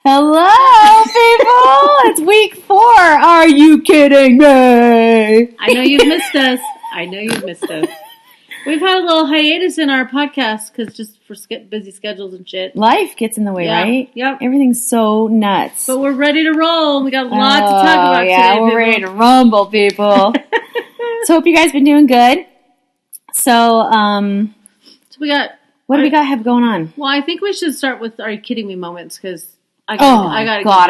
Hello, people! It's week 4. Are you kidding me? I know you've missed us. We've had a little hiatus in our podcast because just for busy schedules and shit. Life gets in the way, right? Yep. Everything's so nuts. But we're ready to roll. We got a lot to talk about today. Yeah, we're ready to rumble, people. So hope you guys been doing good. So we got. What do we got have going on? Well, I think we should start with "Are you kidding me?" moments because I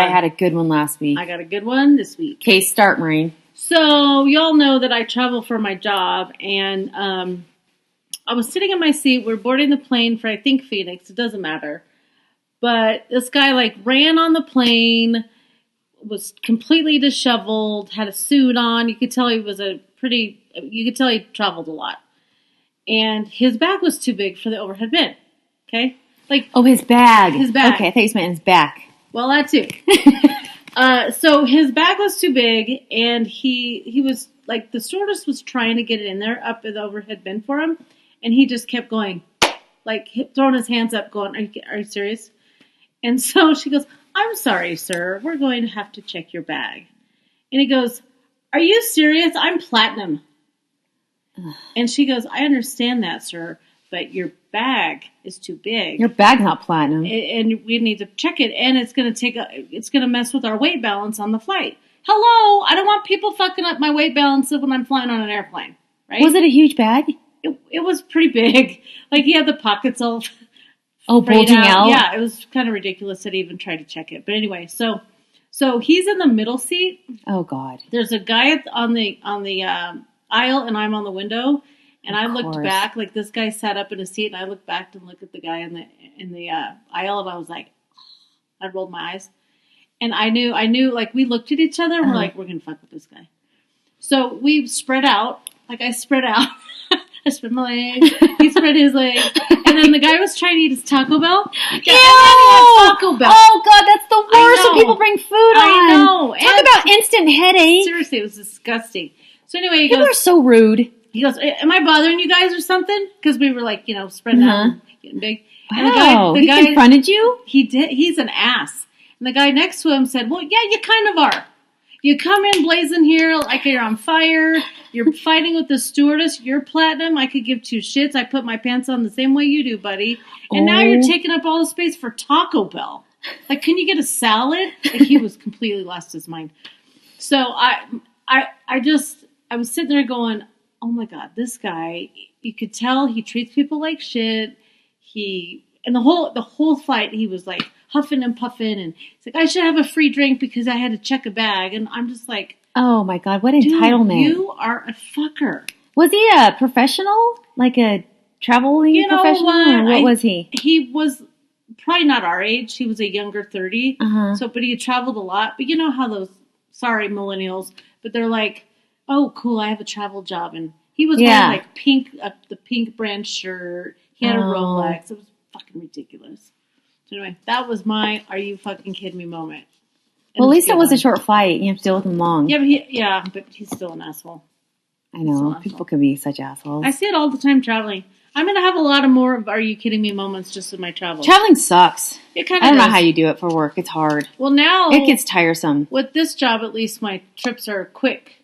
had a good one last week. I got a good one this week. Okay, start, Maureen. So y'all know that I travel for my job, and I was sitting in my seat. We're boarding the plane for I think Phoenix. It doesn't matter, but this guy ran on the plane, was completely disheveled, had a suit on. You could tell he was You could tell he traveled a lot. And his bag was too big for the overhead bin. Okay? His bag. His bag. Okay, I thought you meant his back. Well, that too. So his bag was too big, and he was, the stewardess was trying to get it in there, up in the overhead bin for him, and he just kept going, throwing his hands up, going, are you serious? And so she goes, I'm sorry, sir. We're going to have to check your bag. And he goes, are you serious? I'm platinum. And she goes, I understand that, sir, but your bag is too big. Your bag's not platinum. And we need to check it, and it's going to mess with our weight balance on the flight. Hello, I don't want people fucking up my weight balance when I'm flying on an airplane, right? Was it a huge bag? It was pretty big. He had the pockets all bulging out. Yeah, it was kind of ridiculous that he even tried to check it. But anyway, so he's in the middle seat. Oh God. There's a guy on the aisle, and I'm on the window, and I looked back, this guy sat up in a seat, and I looked back and looked at the guy in the aisle, and I was like, I rolled my eyes, and I knew, we looked at each other, and we're we're gonna fuck with this guy. So we spread out, I spread out, I spread my legs, he spread his legs, and then the guy was trying to eat his Taco Bell. Ew! Taco Bell. Oh God, that's the worst when people bring food on. I know. Talk about instant headache. Seriously, it was disgusting. So anyway, people are so rude. He goes, am I bothering you guys or something? Because we were spreading out and getting big. Wow, and the guy he confronted you? He did. He's an ass. And the guy next to him said, well, yeah, you kind of are. You come in blazing here like you're on fire. You're fighting with the stewardess. You're platinum. I could give two shits. I put my pants on the same way you do, buddy. And now you're taking up all the space for Taco Bell. Can you get a salad? He was completely lost his mind. So I was sitting there going, oh my God, this guy, you could tell he treats people like shit. And the whole flight, he was huffing and puffing, and he's I should have a free drink because I had to check a bag. And I'm just oh my God, what entitlement. You are a fucker. Was he a professional? A traveling professional? Or what was he? He was probably not our age. He was a younger 30. Uh-huh. But he had traveled a lot. But you know how those, sorry, millennials, but they're oh, cool, I have a travel job. And he was wearing the pink brand shirt. He had a Rolex. It was fucking ridiculous. So anyway, that was my "Are you fucking kidding me?" moment. Well, at least it was a short flight. You have to deal with him long. Yeah, but he's still an asshole. I know. People can be such assholes. I see it all the time traveling. I'm going to have a lot of more of "Are you kidding me?" moments just in my travels. Traveling sucks. It kind of I don't know how you do it for work. It's hard. Well, now it gets tiresome. With this job, at least my trips are quick.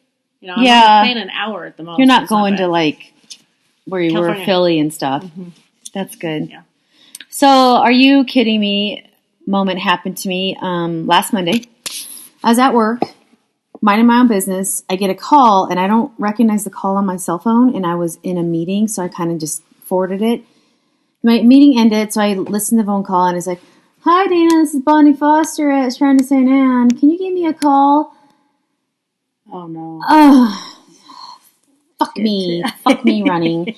I'm only paying an hour at the most. You're not going to where you were, Philly and stuff. Mm-hmm. That's good. Yeah. So, are you kidding me? Moment happened to me last Monday. I was at work, minding my own business. I get a call, and I don't recognize the call on my cell phone, and I was in a meeting, so I kind of just forwarded it. My meeting ended, so I listened to the phone call, and it's hi, Dana, this is Bonnie Foster at Shrine of St. Anne. Can you give me a call? Oh, no. Oh, fuck me running.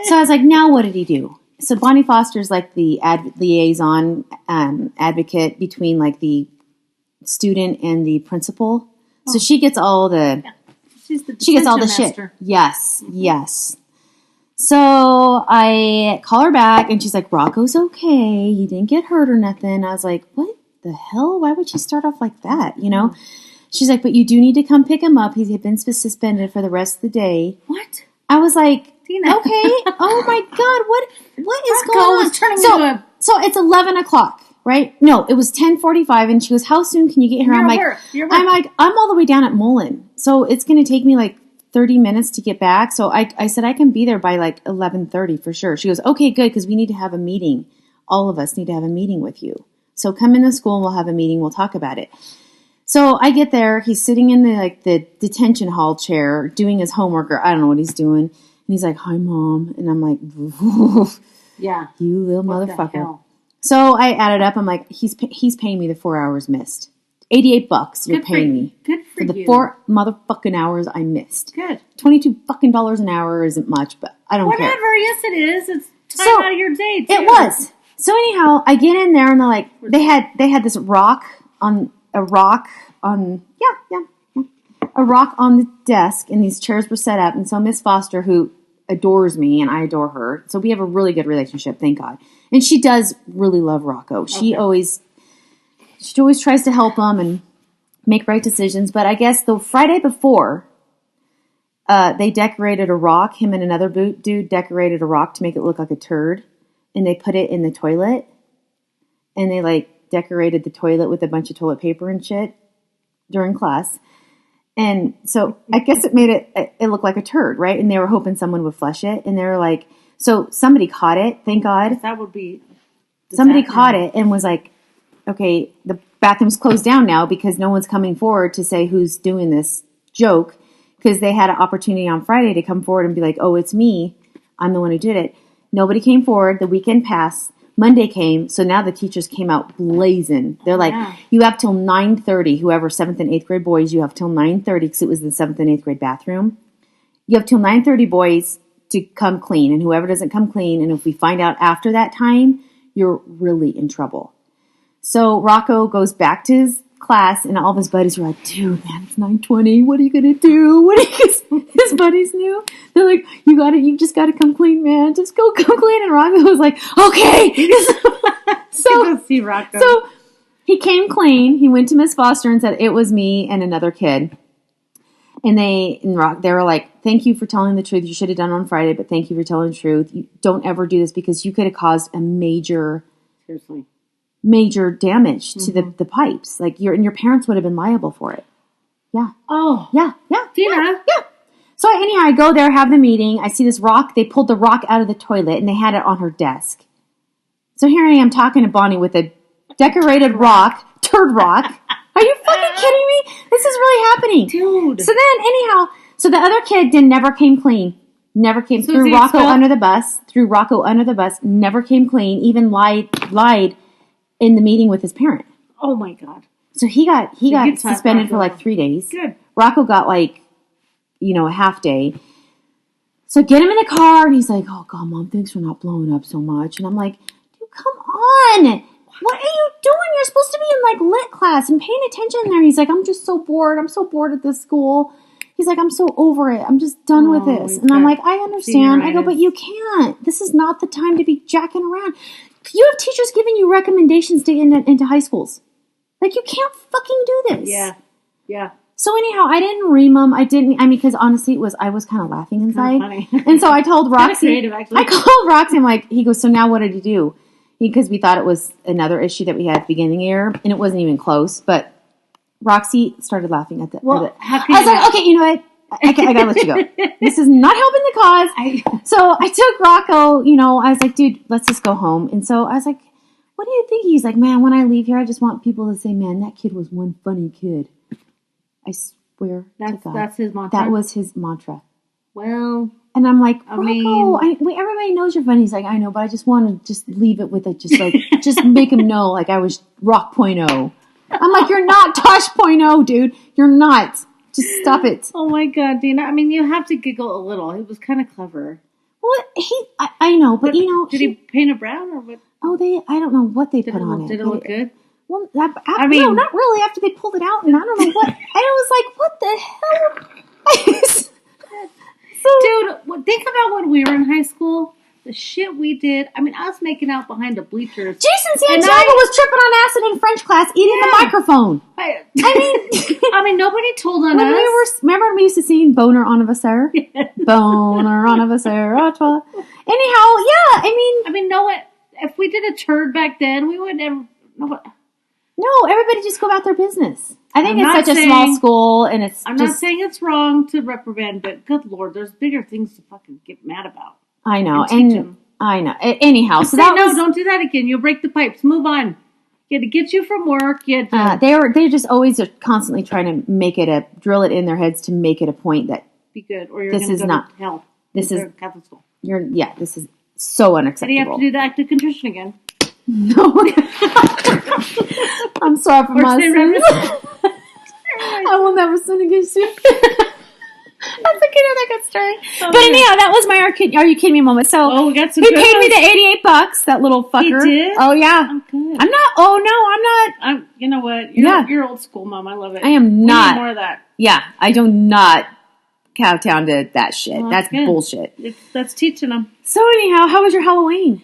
So I was now what did he do? So Bonnie Foster's the liaison advocate between the student and the principal. Oh. So she gets all the she gets all the shit. Yes, mm-hmm. Yes. So I call her back and she's Rocco's okay. He didn't get hurt or nothing. I was what the hell? Why would she start off like that? Mm-hmm. She's but you do need to come pick him up. He's been suspended for the rest of the day. What? I was Tina. Okay. Oh my God. What is going on? So it's 11 o'clock, right? No, it was 10:45, and she goes, "How soon can you get here?" I'm like, I'm all the way down at Mullen, so it's going to take me like 30 minutes to get back. So I said I can be there by like 11:30 for sure. She goes, "Okay, good, because we need to have a meeting. All of us need to have a meeting with you. So come in the school and we'll have a meeting. We'll talk about it." So I get there. He's sitting in the detention hall chair doing his homework, or I don't know what he's doing. And he's like, "Hi, Mom," and I'm like, Yeah, you little motherfucker. So I added up. I'm like, he's paying me the 4 hours missed. $88 you're paying me. Good for the you. 4 motherfucking hours I missed. Good. $22 fucking an hour isn't much, but I don't care. Whatever. Yes, it is. It's time out of your day. Too. It was. So anyhow, I get in there and they're like, they had this rock on the desk, and these chairs were set up. And so Miss Foster, who adores me and I adore her, so we have a really good relationship, thank God. And she does really love Rocco. She always tries to help him and make right decisions. But I guess the Friday before, they decorated a rock. Him and another dude decorated a rock to make it look like a turd, and they put it in the toilet. And they like decorated the toilet with a bunch of toilet paper and shit during class. And so I guess it made it look like a turd, right? And they were hoping someone would flush it. And they were like, so somebody caught it, thank God. That would be... Somebody caught it and was like, okay, the bathroom's closed down now because no one's coming forward to say who's doing this joke, because they had an opportunity on Friday to come forward and be like, oh, it's me. I'm the one who did it. Nobody came forward. The weekend passed. Monday came, so now the teachers came out blazing. They're like, you have till 9:30. Whoever 7th and 8th grade boys, you have till 9:30 because it was the 7th and 8th grade bathroom. You have till 9:30 boys to come clean, and whoever doesn't come clean, and if we find out after that time, you're really in trouble. So Rocco goes back to his class, and all of his buddies were like, dude, man, it's 9:20. What are you going to do? His buddies knew. They're like, you just got to come clean, man. Just come clean. And Rocco was like, okay. So he came clean. He went to Miss Foster and said, it was me and another kid. And they were like, thank you for telling the truth. You should have done it on Friday, but thank you for telling the truth. You don't ever do this because you could have caused a major damage to the pipes. Like your parents would have been liable for it. Yeah. Oh. Yeah. Dina. Yeah. So anyhow, I go there, have the meeting. I see this rock. They pulled the rock out of the toilet and they had it on her desk. So here I am talking to Bonnie with a decorated turd rock. Are you fucking kidding me? This is really happening. Dude. So then anyhow, so the other kid never came clean. Never came through Rocco under the bus. Never came clean. Even lied in the meeting with his parent. Oh my God. So he got suspended for like 3 days. Good. Rocco got like, a half day. So get him in the car and he's like, oh God, Mom, thanks for not blowing up so much. And I'm like, dude, come on. What are you doing? You're supposed to be in like lit class and paying attention there. He's like, I'm just so bored. I'm so bored at this school. He's like, I'm so over it. I'm just done with this. And I'm like, I understand. I go, but you can't. This is not the time to be jacking around. You have teachers giving you recommendations to get into high schools. Like, you can't fucking do this. Yeah. So anyhow, I didn't ream him. Because honestly, I was kind of laughing inside. Funny. And so I told Roxy. Creative, actually. I called Roxy. I'm like, he goes, so now what did he do? Because we thought it was another issue that we had at the beginning of the year, and it wasn't even close. But Roxy started laughing at the. Well, I was like, okay, you know what? I gotta let you go. This is not helping the cause. So I took Rocco. I was like, dude, let's just go home. And so I was like, what do you think? He's like, man, when I leave here, I just want people to say, man, that kid was one funny kid. I swear to God. That's his mantra? That was his mantra. Well... And I'm like, Rocco, everybody knows you're funny. He's like, I know, but I just want to just leave it with it. Just like, just make him know like I was Rock.0. I'm like, you're not Tosh.0, dude. You're not. Just stop it. Oh my God, Dina. I mean, you have to giggle a little. It was kind of clever. Well, I know, but Did he paint it brown or what? Oh, I don't know what they put on it. Did it look good? Well, no, not really. After they pulled it out, and I don't know what. I was like, what the hell? Dude, think about when we were in high school. The shit we did. I mean, I was making out behind the bleachers. Jason Santiago was tripping on acid in French class, eating the microphone. I mean, nobody told on us. Remember when we used to sing Boner on a Vassar? Boner on a Vassar. Anyhow, yeah, I mean, no one. If we did a turd back then, we would never. No, everybody just go about their business. I think I'm it's not such a saying- small school, and it's I'm just. not saying it's wrong to reprimand, but good Lord, there's bigger things to fucking get mad about. I know, and teach 'em. I know. Anyhow, so Say, that no, was. don't do that again. You'll break the pipes. Move on. You had to get you from work. You had to They're just always constantly trying to make it drill it in their heads to make it a point that be good, or you're this going is to go not- to hell. this Instead is- of Catholic school. this is so And you have to unacceptable. do the act of contrition again. No, I'm sorry for Or my say sins. reverence. I will never sin against you. That's another good story. Oh, But yeah. anyhow, that was my Are You Kidding Me moment. So Oh, we got some he good paid me ones. the $88. That little fucker. did? Oh yeah. Oh, good. I'm not. Oh no, I'm not. You know what? Yeah. You're old school, Mom. I love it. I am We need not. more of that. Yeah, I do not kowtown to that shit. Well, that's good. bullshit. That's teaching them. So anyhow, how was your Halloween?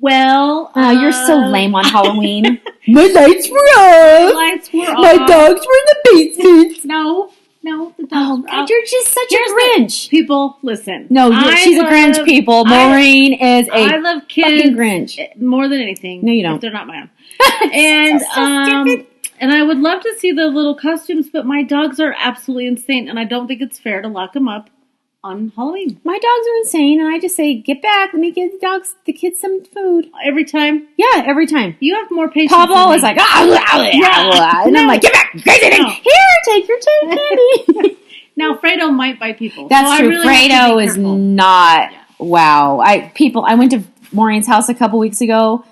Well, You're so lame on Halloween. My lights were off. Lights were My off. dogs were in the basement. No, the dogs Oh were God, out. you're just such Here's a the- Grinch. People, listen. No, she's a Grinch. love- People, Maureen is I a love kids fucking Grinch. more than anything. No, you don't. If they're not my own. And So stupid. and I would love to see the little costumes, but my dogs are absolutely insane, and I don't think it's fair to lock them up on Halloween My dogs are insane, and I just say, "Get back! Let me give the kids some food." every time. Yeah, every time. You have more patience. Pablo than is me. like, and I'm like, "Get back! Crazy thing! No. Here, take your candy." Now Fredo might bite people. That's so true. I really have to Fredo be is careful. not. Yeah. Wow. I went to Maureen's house a couple weeks ago,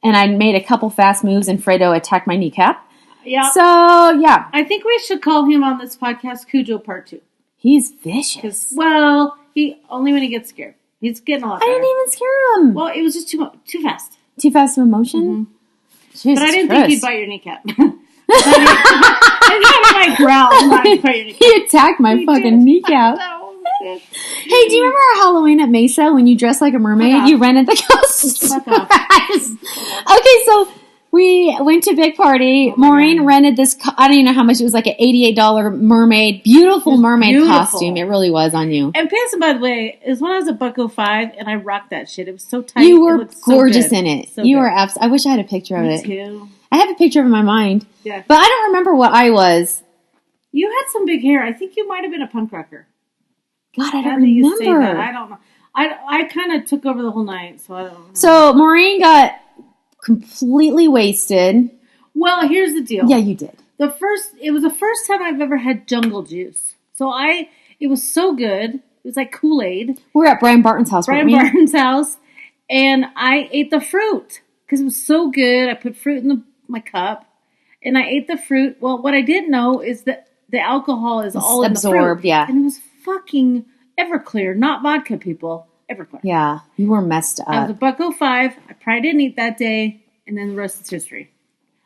and I made a couple fast moves, and Fredo attacked my kneecap. Yeah. So yeah, I think we should call him on this podcast Cujo Part 2. he's vicious. Because, well, he only when he gets scared. He's getting a lot I better. didn't even scare him. Well, it was just too fast. Too fast of emotion. Jesus But I didn't Christ. think he'd bite your kneecap. I thought he might growl and not bite your kneecap. He attacked my He fucking did. kneecap. No, he did. Hey, do you remember our Halloween at Mesa when you dressed like a mermaid? Fuck off. You rented the costume. Fuck off. Okay, so we went to a big party. Oh my Maureen God. rented this. I don't even know how much it was. Like an $88 mermaid, beautiful mermaid beautiful. costume. It really was on you. And Payson, by the way, is when I was at Bucko 5 and I rocked that shit. It was so tight. You It were looked so gorgeous good. in it. So You good. were I wish I had a picture of Me it. too. I have a picture of it in my mind, Yeah. but I don't remember what I was. You had some big hair. I think you might have been a punk rocker. God, I Now don't that you say that, remember. I don't know. I kind of took over the whole night, so I don't know. So Maureen got completely wasted. Well, here's the deal. Yeah, you did. It was the first time I've ever had jungle juice. So it was so good. It was like Kool-Aid. We're at Brian Barton's house, Brian weren't we? Barton's house, and I ate the fruit because it was so good. I put fruit in my cup, and I ate the fruit. Well, what I didn't know is that the alcohol is all in the absorbed, fruit. yeah. And it was fucking Everclear, not vodka, people. Everclear. Yeah, you were messed I was up. a Bucko 5. I probably didn't eat that day, and then the rest is history.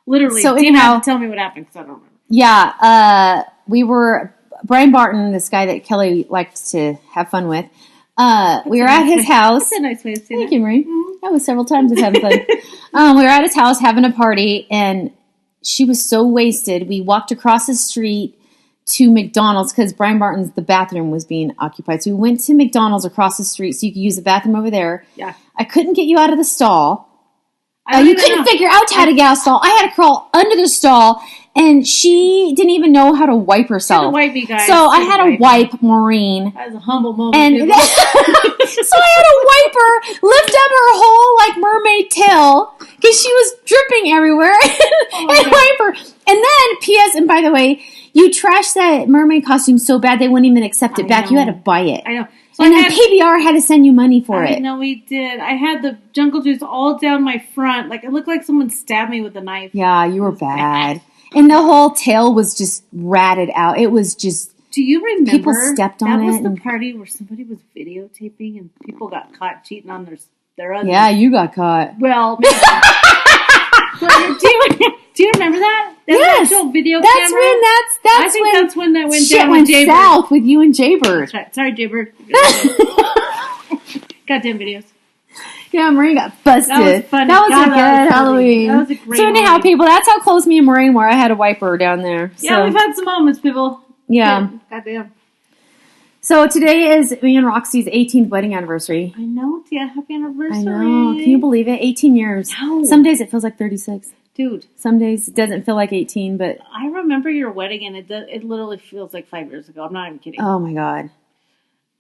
Literally, So Dean anyhow- had to tell me what happened because I don't remember. Yeah, we were Brian Barton, this guy that Kelly likes to have fun with. We were at his house. That's a nice way of saying Thank it. you, Marie. That was several times of having fun. We were at his house having a party, and she was so wasted. We walked across the street to McDonald's because Brian Barton's the bathroom was being occupied. So we went to McDonald's across the street so you could use the bathroom over there. Yeah. I couldn't get you out of the stall. I don't You even couldn't know. figure out how to get out of the stall. I had to crawl under the stall, and she didn't even know how to wipe herself. Wipe me, guys. So I Had had to to wipe wipe Maureen. That was a humble moment. And people. so I had to wipe her, lift up her whole like mermaid tail because she was dripping everywhere, and God. wipe her. And then, P.S. And by the way, you trashed that mermaid costume so bad they wouldn't even accept it I back. You had know. to buy it, I know. So and I then had, PBR had to send you money for I it. know we did. I had the jungle juice all down my front. Like it looked like someone stabbed me with a knife. Yeah, you were was bad. bad, and the whole tail was just ratted out. It was just. Do you remember People stepped on that was it the and- party where somebody was videotaping and people got caught cheating on their others? Yeah, you got caught. Well, maybe. But do you remember that? That Yes, actual video That's camera? when I think that's when that went shit down went with Jaybird. south with you and Jaybird. That's right. Sorry, Jaybird. Goddamn videos. Yeah, Maureen got busted. That was funny. That was God, a good that was funny. Halloween. That was a great So anyhow, Halloween. people, that's how close me and Maureen were. I had a wiper down there. Yeah, So, we've had some moments, people. yeah. Goddamn. So today is me and Roxy's 18th wedding anniversary. I know. Yeah, happy anniversary. I know. Can you believe it? 18 years. No. Some days it feels like 36. Dude, Some days it doesn't feel like 18, but I remember your wedding, and it literally feels like 5 years ago. I'm not even kidding. oh my God.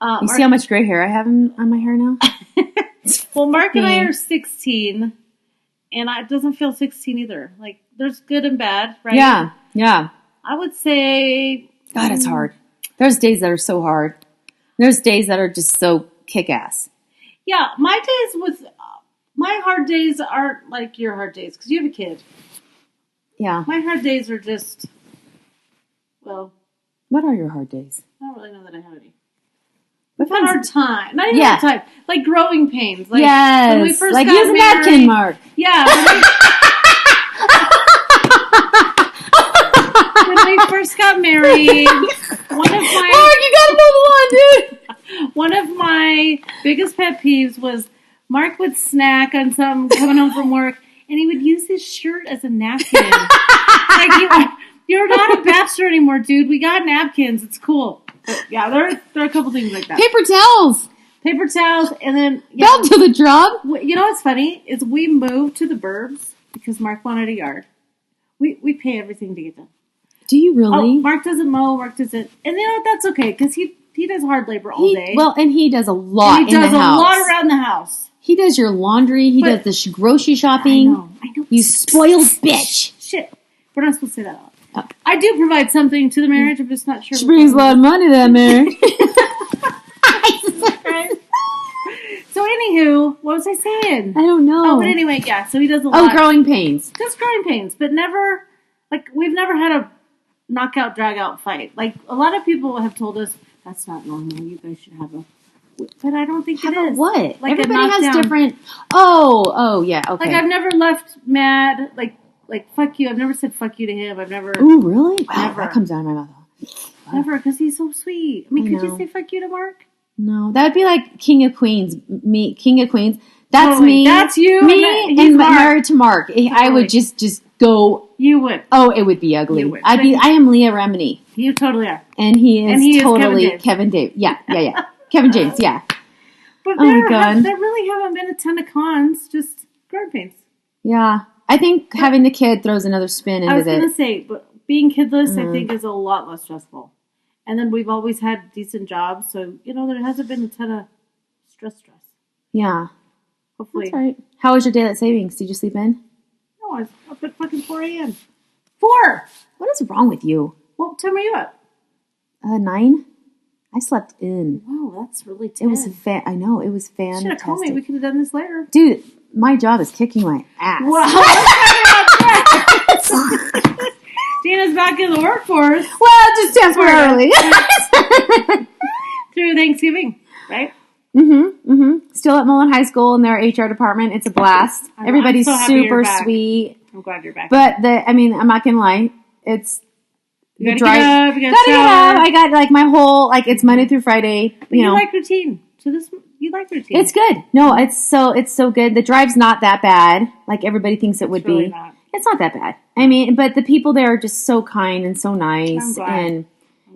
You Mark, see how much gray hair I have on my hair now? well, Mark and I are 16, and it doesn't feel 16 either. Like, there's good and bad, right? Yeah, yeah. I would say... God, it's hard. There's days that are so hard. There's days that are just so kick-ass. Yeah, my days with... my hard days aren't like your hard days, because you have a kid. Yeah. My hard days are just... Well, What are your hard days? I don't really know that I have any. What We've had our kinds time. Not even Yeah. our time. Like growing pains. Like yes. when we first like got use a married. napkin, Mark. Yeah. When we first got married, one of my Mark, you gotta know the one, dude. one of my biggest pet peeves was Mark would snack on some coming home from work, and he would use his shirt as a napkin. Like you're not a bachelor anymore, dude. We got napkins. It's cool. But yeah, there are a couple things like that. Paper towels. Paper towels, and then Belt to the drum. You know what's funny is we moved to the burbs because Mark wanted a yard. We pay everything to get done. Do you really? Oh, Mark doesn't mow. Mark doesn't, and you know that's okay because he does hard labor all day. Well, and he does a lot and he in does the a house. lot around the house. He does your laundry. He But- does the grocery shopping. I know. You spoiled bitch. Shit, we're not supposed to say that out. Oh. I do provide something to the marriage. I'm just not sure. She brings a lot of money to that marriage. Right? So, anywho, what was I saying? I don't know. Oh, but anyway, yeah. So he does a Oh, lot. growing pains. Just growing pains, but never, like, we've never had a knockout, drag out fight. Like, a lot of people have told us, that's not normal, you guys should have a, but I don't think How it about is. what? Like Everybody a has knockdown. different. Oh, yeah. Okay. Like, I've never left mad, like, fuck you. I've never said fuck you to him. I've never, Ooh, really? Wow, Never. that comes out of my mouth. never, because he's so sweet. I mean, I could you know. say fuck you to Mark? No, that would be like King of Queens. Me, King of Queens. That's Totally. me. That's you, Me and and he's Mark. married to Mark. I would just go. You would. Oh, it would be ugly. You would. I am Leah Remini, You totally are. and he is, And he is totally Kevin James. Yeah. Kevin James. Yeah. But Oh my there, God. there really haven't been a ton of cons, just growing pains. Yeah. I think having the kid throws another spin I was into going it. to say, but being kidless, Mm-hmm. I think, is a lot less stressful. And then we've always had decent jobs, so, there hasn't been a ton of stress. Yeah. Hopefully. That's right. How was your daylight savings? Did you sleep in? No, I was up at fucking 4 a.m. 4! What is wrong with you? What time were you up? 9? I slept in. Wow, that's really It was tense. I know, it was You should have called me. We fantastic. could have done this later. Dude, my job is kicking my ass. Dana's back in the workforce Well, just temporarily. through Thanksgiving, right? Still at Mullen High School in their HR department. It's a blast. I'm Everybody's so happy you're super back. sweet. I'm glad you're back. But I'm not gonna lie. It's you gotta drive. get up, you gotta Gotta get shower. up. I got like my whole it's Monday through Friday. But you like routine. So you like routine. it's good. No, it's so good. The drive's not that bad. Like everybody thinks it would It's really be. not. It's not that bad. I mean, but the people there are just so kind and so I'm nice, glad. and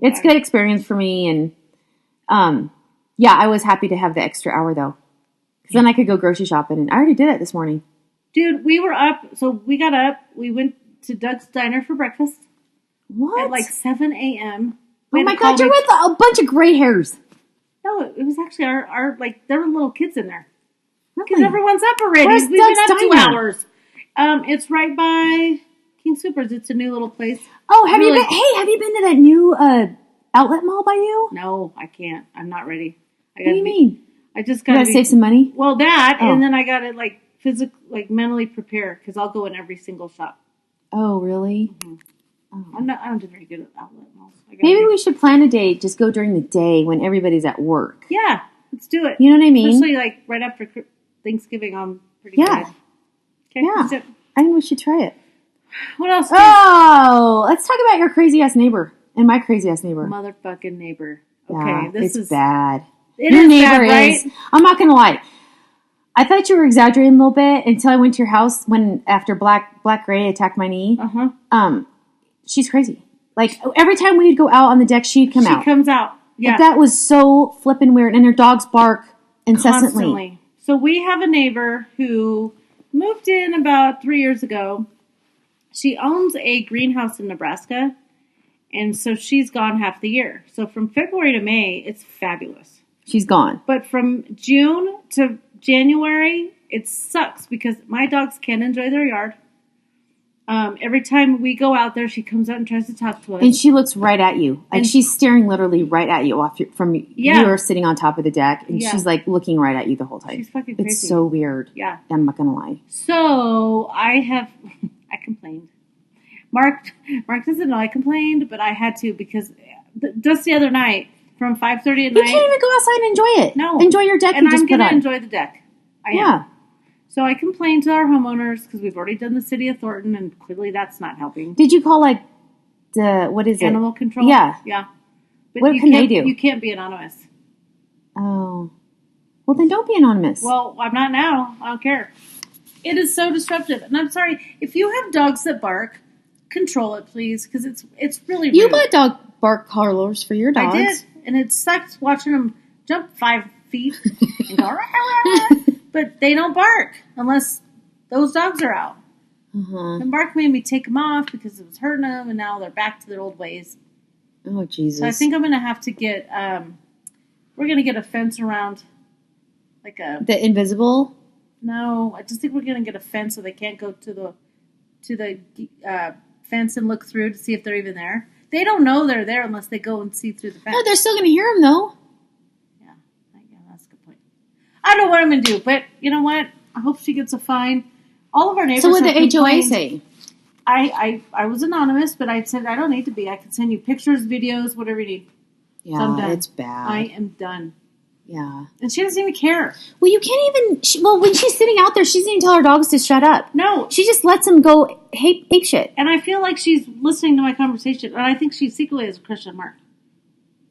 it's glad. good experience for me. And yeah, I was happy to have the extra hour though, because then I could go grocery shopping, and I already did it this morning. Dude, we were up. So we got up. We went to Doug's Diner for breakfast What? at like 7 a.m. Oh my God, you're with a bunch of gray hairs. No, it was actually our like, there were little kids in there. Because Really? everyone's up already. Where's We've been Doug's up 2 Diner? hours. It's right by King Soopers. It's a new little place. Oh, have Really? you been? Hey, have you been to that new outlet mall by you? No, I can't. I'm not ready. What do you mean? I just You got gotta save some money. Well, that, Oh. and then I got to like mentally prepare because I'll go in every single shop. Oh, really? I don't do very good at outlet malls. Maybe we should plan a day. Just go during the day when everybody's at work. Yeah, let's do it. You know what I mean? Especially like right after Thanksgiving, I'm pretty Yeah. good. Okay, Yeah. let's do it. I think we should try it. What else? Oh, let's talk about your crazy ass neighbor and my crazy ass neighbor. Motherfucking neighbor. Okay, Yeah, this it's is bad. It Your is neighbor bad, right? is. I'm not gonna lie. I thought you were exaggerating a little bit until I went to your house when after Black Gray attacked my knee. She's crazy. Like every time we'd go out on the deck, she'd come out. She comes out. Yeah, That was so flippin' weird, and her dogs bark incessantly. constantly. So we have a neighbor who moved in about 3 years ago, She owns a greenhouse in Nebraska, and so she's gone half the year. So from February to May, it's fabulous. She's gone. But from June to January, it sucks because my dogs can't enjoy their yard. Every time we go out there, she comes out and tries to talk to us. And she looks right at you. Like, she's staring literally right at you from Yeah. you are sitting on top of the deck, and Yeah. she's like looking right at you the whole time. She's fucking crazy. It's so weird. Yeah. I'm not gonna lie. So I complained. Mark doesn't know I complained, but I had to because just the other night from 5:30 at You night. can't even go outside and enjoy it. No. Enjoy your deck And you just I'm put going to up. enjoy the deck. I am. Yeah. So I complained to our homeowners because we've already done the city of Thornton, and clearly that's not helping. Did you call like what is it? Animal control? Yeah. Yeah. But What you can they can't- do? You can't be anonymous. Oh. Well, then don't be anonymous. Well, I'm not now. I don't care. It is so disruptive. And I'm sorry, if you have dogs that bark, control it, please, because it's really rude. you bought dog bark collars for your dogs. I did, and it sucks watching them jump 5 feet and go, rah, rah, rah. But they don't bark unless those dogs are out. Uh-huh. And Mark made me take them off because it was hurting them, and now they're back to their old ways. Oh, Jesus. So I think I'm going to have to get, we're going to get a fence around, like a, the invisible. no, I just think we're going to get a fence so they can't go to the fence and look through to see if they're even there. They don't know they're there unless they go and see through the fence. No, they're still going to hear them, though. Yeah, that's a good point. I don't know what I'm going to do, but you know what? I hope she gets a fine. All of our neighbors. So what did have the HOA complained. say? I was anonymous, but I said I don't need to be. I can send you pictures, videos, whatever you need. Yeah, So I'm done. it's bad. I am done. Yeah. And she doesn't even care. Well, you can't even... well, when she's sitting out there, she doesn't even tell her dogs to shut up. No. She just lets them go ape shit. And I feel like she's listening to my conversation, and I think she secretly has a crush on Mark.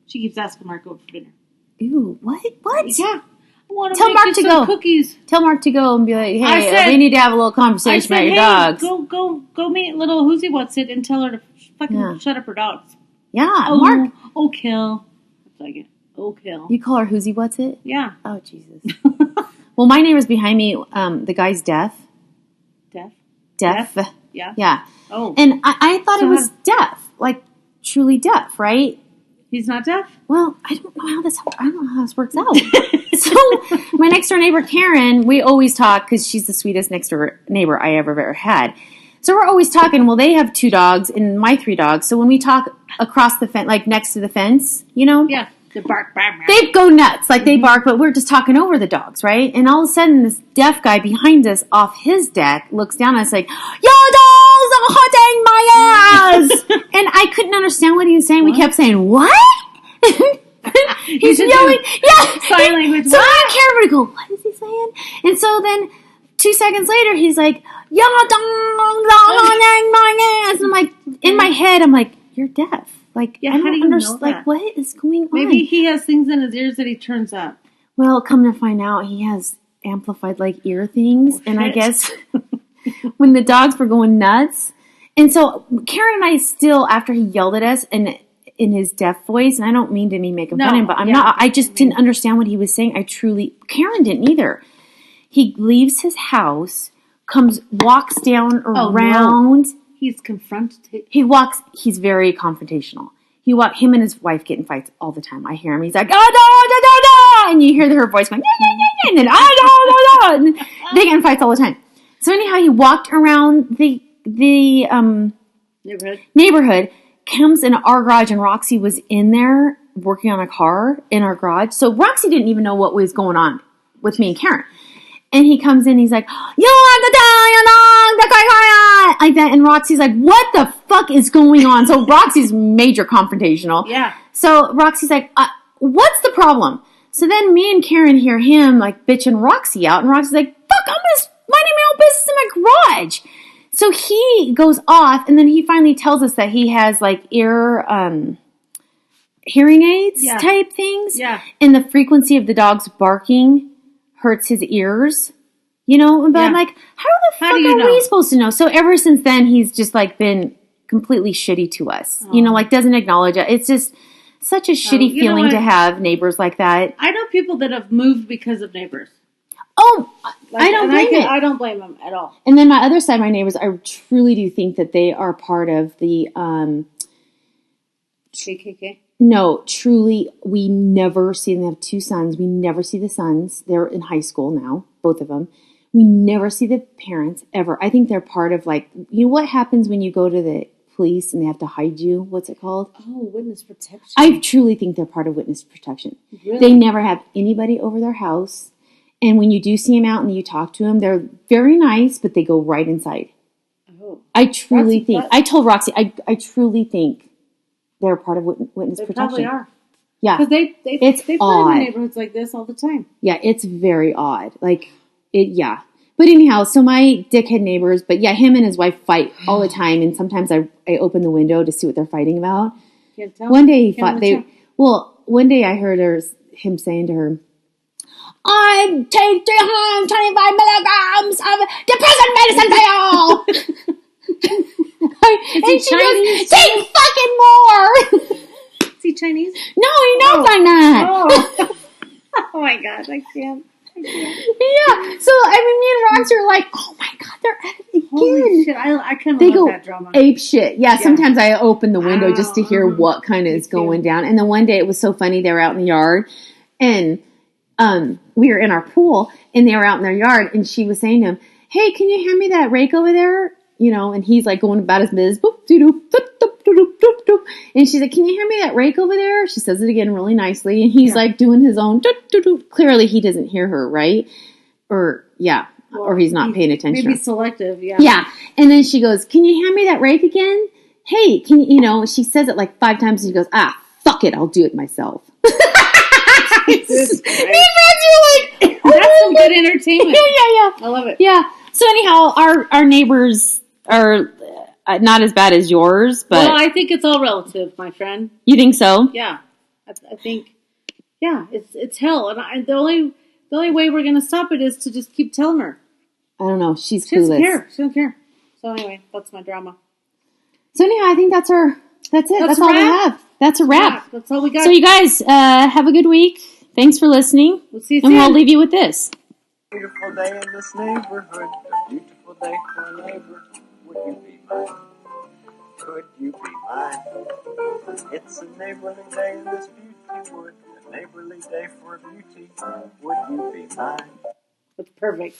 She keeps asking Mark over for dinner. Ew, what? What? Yeah. I want Tell make Mark you to some go. cookies. Tell Mark to go and be like, I hey, said- we need to have a little I conversation said, about your hey, dogs. go meet little Whoosy What's It and tell her to fucking Yeah. shut up her dogs. Yeah, Oh, Mark. oh, kill. That's like it. Oh, kill. You call her Whoosy What's It? Yeah. Oh, Jesus. Well, my neighbor's behind me. The guy's deaf. Deaf? Deaf. Yeah. Yeah. Oh. And I thought So it was deaf. Like, truly deaf, right? He's not deaf? Well, I don't know how this works out. So, my next door neighbor, Karen, we always talk because she's the sweetest next door neighbor I ever had. So, we're always talking. Well, they have 2 dogs and my 3 dogs. So, when we talk across the fence, like next to the fence, you know? Yeah. The bark. They go nuts. Like, they bark, but we're just talking over the dogs, right? And all of a sudden, this deaf guy behind us off his deck looks down at us like, your dogs are hunting my ass! And I couldn't understand what he was saying. What? We kept saying, what? He's should yelling, do yeah. sign language. So I can't really go, what is he saying? And so then 2 seconds later, he's like, your dogs are hunting my ass. And I'm like, in my head, I'm like, you're deaf. Like, Yeah, I how do don't you understand. know Like, that? what is going on? Maybe he has things in his ears that he turns up. Well, come to find out, he has amplified like ear things, and I shit. guess when the dogs were going nuts, and so Karen and I still, after he yelled at us and in his deaf voice, and I don't mean to be making fun of him, but I'm yeah. not. I just didn't understand what he was saying. Karen didn't either. He leaves his house, walks down no. around. He's confronted. He's very confrontational. Him and his wife get in fights all the time. I hear him. He's like, oh, no, and you hear her voice going, and then, oh, no, and they get in fights all the time. So anyhow, he walked around the neighborhood, comes in our garage, and Roxy was in there working on a car in our garage. So Roxy didn't even know what was going on with me and Karen. And he comes in, he's like, you want to tell your dog to quiet, like that. And Roxy's like, what the fuck is going on? So Roxy's major confrontational. Yeah. So Roxy's like, what's the problem? So then me and Karen hear him like bitching Roxy out. And Roxy's like, fuck, I'm just minding my own business in my garage. So he goes off, and then he finally tells us that he has like ear hearing aids type things. Yeah. And the frequency of the dog's barking hurts his ears, but I'm like, how the fuck do you are know? we supposed to know? So ever since then, he's just like been completely shitty to us, like doesn't acknowledge it. It's just such a shitty you know feeling what? to have neighbors like that. I know people that have moved because of neighbors. Oh, I don't blame it. I don't blame them at all. And then my other side, my neighbors, I truly do think that they are part of the KKK? No, truly, we never see them. They have two sons. We never see the sons. They're in high school now, both of them. We never see the parents ever. I think they're part of, like, you know what happens when you go to the police and they have to hide you? What's it called? Oh, witness protection. I truly think they're part of witness protection. Really? They never have anybody over their house. And when you do see them out and you talk to them, they're very nice, but they go right inside. Oh. I truly think. I told Roxy, I truly think they're part of witness protection. Probably are. Yeah. Because they find in neighborhoods like this all the time. Yeah, it's very odd. Like, yeah. But anyhow, so my dickhead neighbors, but yeah, him and his wife fight all the time. And sometimes I open the window to see what they're fighting about. Can't tell. One day he fought. One day I heard him saying to her, I take 325 milligrams of depressant medicine for you. And she goes, take fucking more. Is he Chinese? No, he knows I'm not. Oh. Oh my God, I can't. Yeah. So I mean, me and Rox are like, oh my God, they're at it again. Holy shit, I kind of love that drama. Ape shit. Yeah, sometimes I open the window just to hear what kind of is going down. And then one day it was so funny, they were out in the yard and we were in our pool and they were out in their yard and she was saying to him, hey, can you hand me that rake over there? You know, and he's like going about his business. Boop, doo, doo, doop, doop, doop, doop, doop. And she's like, can you hand me that rake over there? She says it again really nicely. And he's like doing his own. Doop, doop, doop. Clearly he doesn't hear her, right? Or he's not paying attention. Maybe selective, yeah. Yeah. And then she goes, can you hand me that rake again? Hey, she says it like 5 times and she goes, fuck it, I'll do it myself. Jesus Christ. Like, that's some good entertainment. Yeah. I love it. Yeah. So anyhow, our neighbors are not as bad as yours, but I think it's all relative, my friend. You think so? Yeah, I think. Yeah, it's hell, and the only way we're gonna stop it is to just keep telling her. I don't know. She's clueless. She doesn't care. She doesn't care. So anyway, that's my drama. So anyhow, I think that's it. That's all we have. That's a wrap. That's all we got. So you guys have a good week. Thanks for listening. We'll see you soon. And we'll leave you with this. Beautiful day in this neighborhood, a beautiful day for a neighbor. Would you be mine? Could you be mine? It's a neighborly day in this beauty wood, a neighborly day for a beauty. Would you be mine? That's perfect.